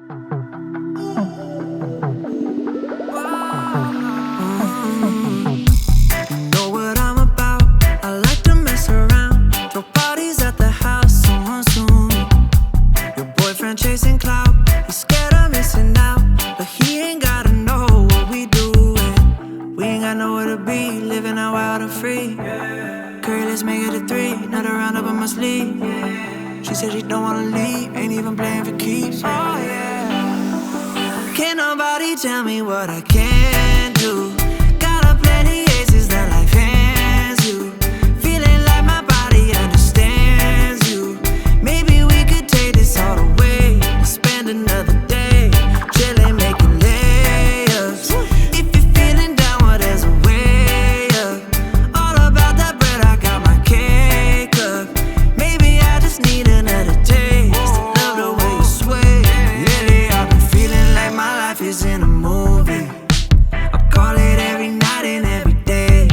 Know what I'm about. I like to mess around. Throw parties at the house, soon. Your boyfriend chasing clout. He's scared of missing out, but he ain't gotta know what we doing. We ain't got nowhere to be, living out wild and free. Curry, let's make it a 3. Another round up on my sleeve. She said she don't wanna leave, ain't even playing for keeps. Oh yeah. Can't nobody tell me what I can't do. Got a plenty aces that life hands you. Feeling like my body understands you. Maybe we could take this all the way. Spend another day chilling, making layups. If you're feeling down, well, there's a way up. All about that bread, I got my cake up. Maybe I just need another taste. Love the way you sway. Lately I've been feeling like my life is in a movie. I call it every night and every day,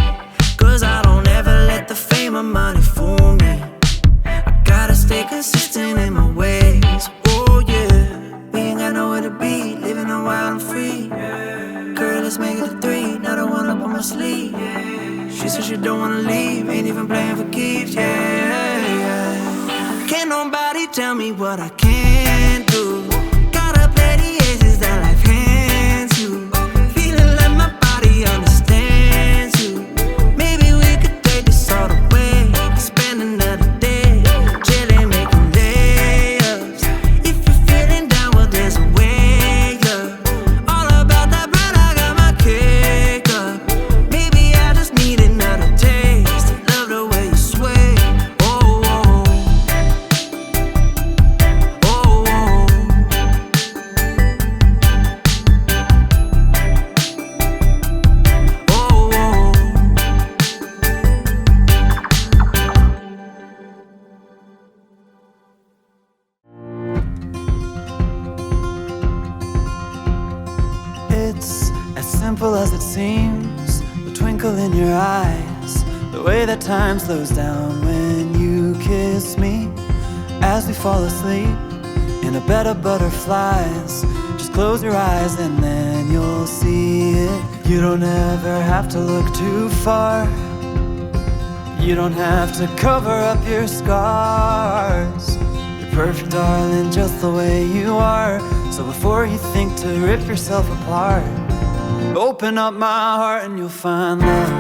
'cause I don't ever let the fame or money fool me. I gotta stay consistent in my ways. Oh yeah. We ain't got nowhere to be, living a wild and free. Girl, let's make it a 3. Another one up on my sleeve. She said she don't wanna leave, ain't even playing for keeps. Yeah. Can't nobody tell me what I can't do. Got a plenty aces that life hands you. Feeling like my body understands you. Maybe we could take this all the way. Spend another day chilling, making layups. If you're feeling down, well, there's a way up. All about that bread, I got my cake up. Maybe I just need another taste. Love the way you sway. Oh, oh. Oh, oh. It's as simple as it seems, the twinkle in your eyes, the way that time slows down when you kiss me. As we fall asleep in a bed of butterflies, just close your eyes and then you'll see it. You don't ever have to look too far. You don't have to cover up your scars. You're perfect, darling, just the way you are. So before you think to rip yourself apart, open up my heart and you'll find love,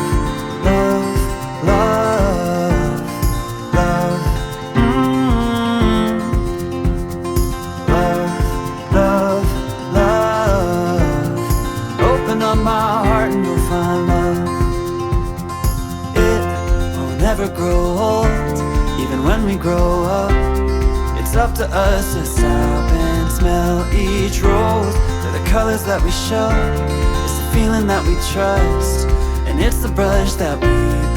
love, love, love. Love, love, love. Open up my heart and you'll find love. It will never grow old, even when we grow up. It's up to us to stop and smell each rose. They're the colors that we show. It's the feeling that we trust, and it's the brush that we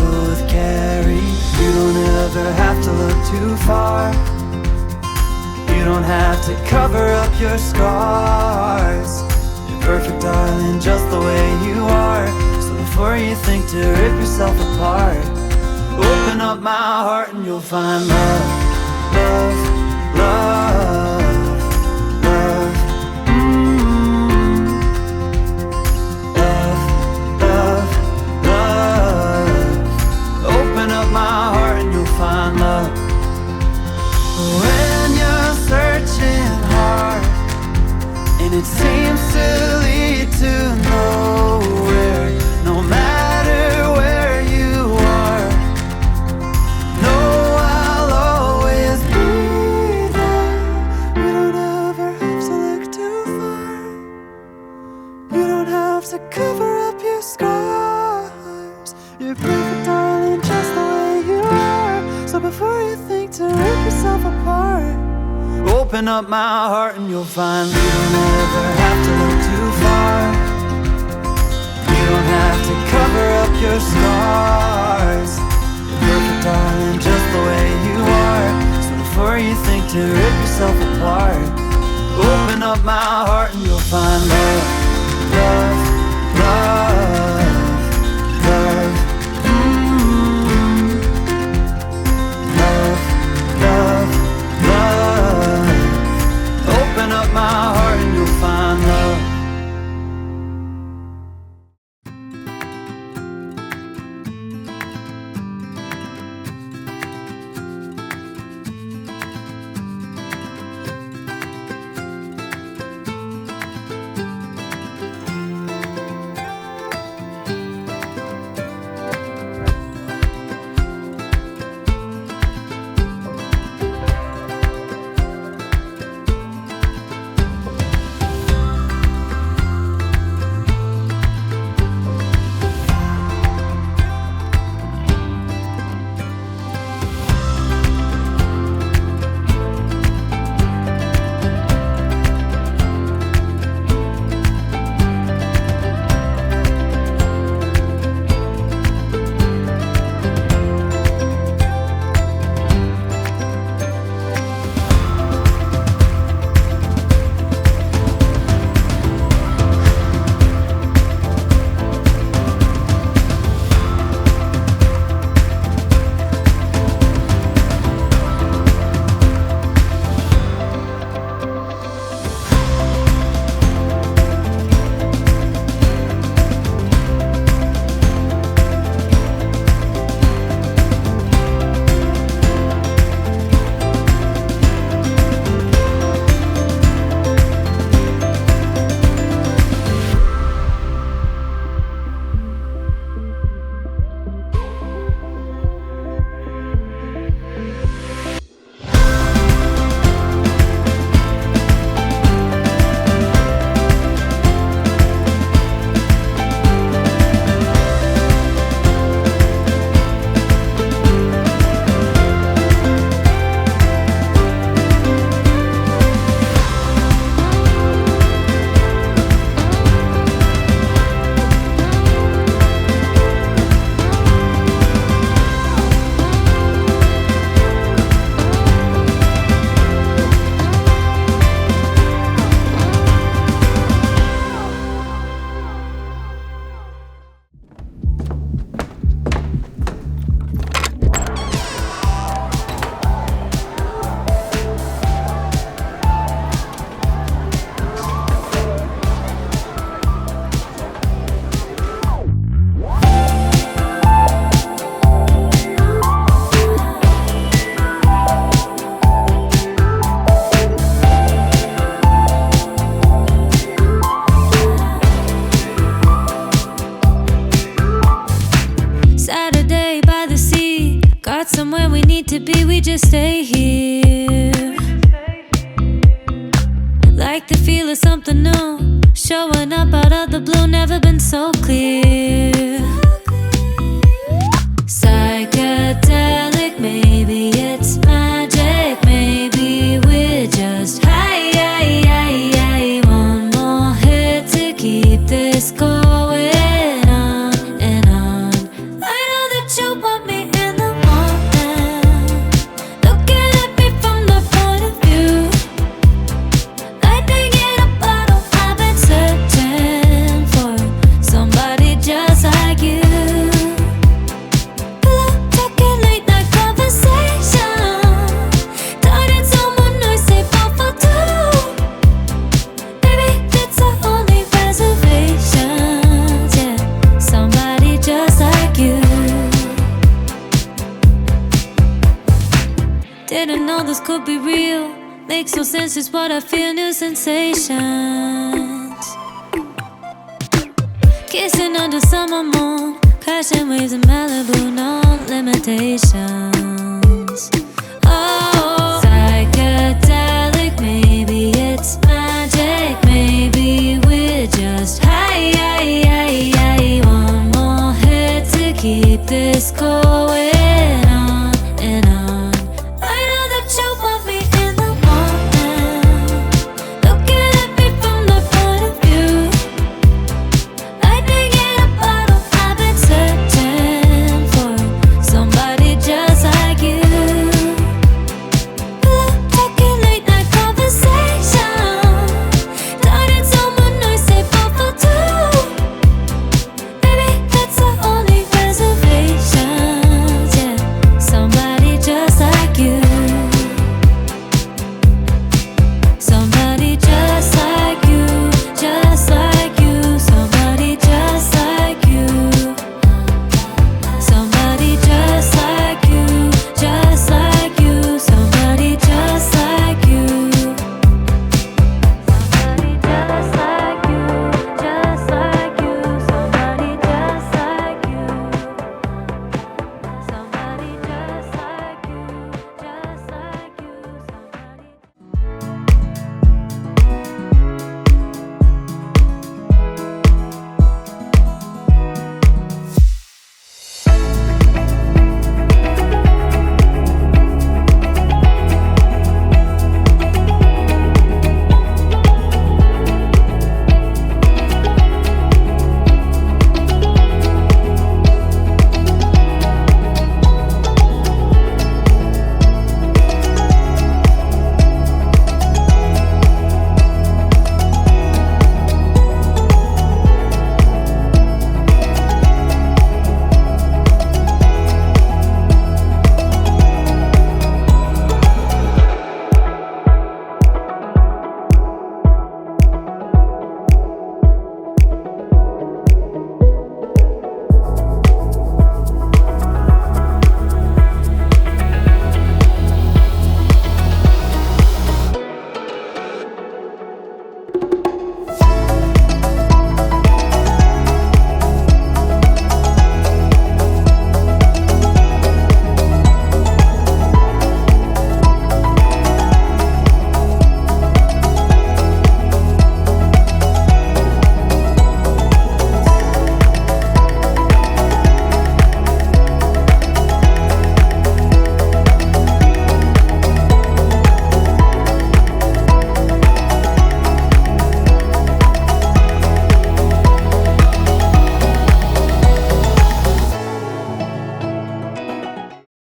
both carry. You don't ever have to look too far. You don't have to cover up your scars. You're perfect, darling, just the way you are. So before you think to rip yourself apart, open up my heart and you'll find love, love, love, love. Love, love, love. Open up my heart and you'll find love. When you're searching hard and it seems to lead to nowhere, no matter where you are, know I'll always be there. You don't ever have to look too far. You don't have to cover up your scars. You're perfect, darling, just the way you are. So before you think to rip yourself apart, open up my heart and you'll find you don't ever have to look too far. You don't have to cover up your scars. You're perfect, darling, just the way you are. So before you think to rip yourself apart, open up my heart and you'll find love, love, love, love. Love, love, love. Open up my heart hard and you'll find love. Somewhere we need to be, we just stay here. Like the feel of something new, showing up out of the blue, never been so clear. Psychedelic, maybe it's magic, maybe we're just high. One more hit to keep this going on and on. I know that you want me in the morning, looking at me from the point of view. Lightning in a bottle, I've been searching for somebody just like you. Hello, talking late night conversation, talking someone nice, say both for two. Maybe that's our only reservations, yeah. Somebody just like you. Didn't know this could be real. Makes no sense, just what I feel, new sensations. Kissing under summer moon, crashing waves in Malibu, no limitations.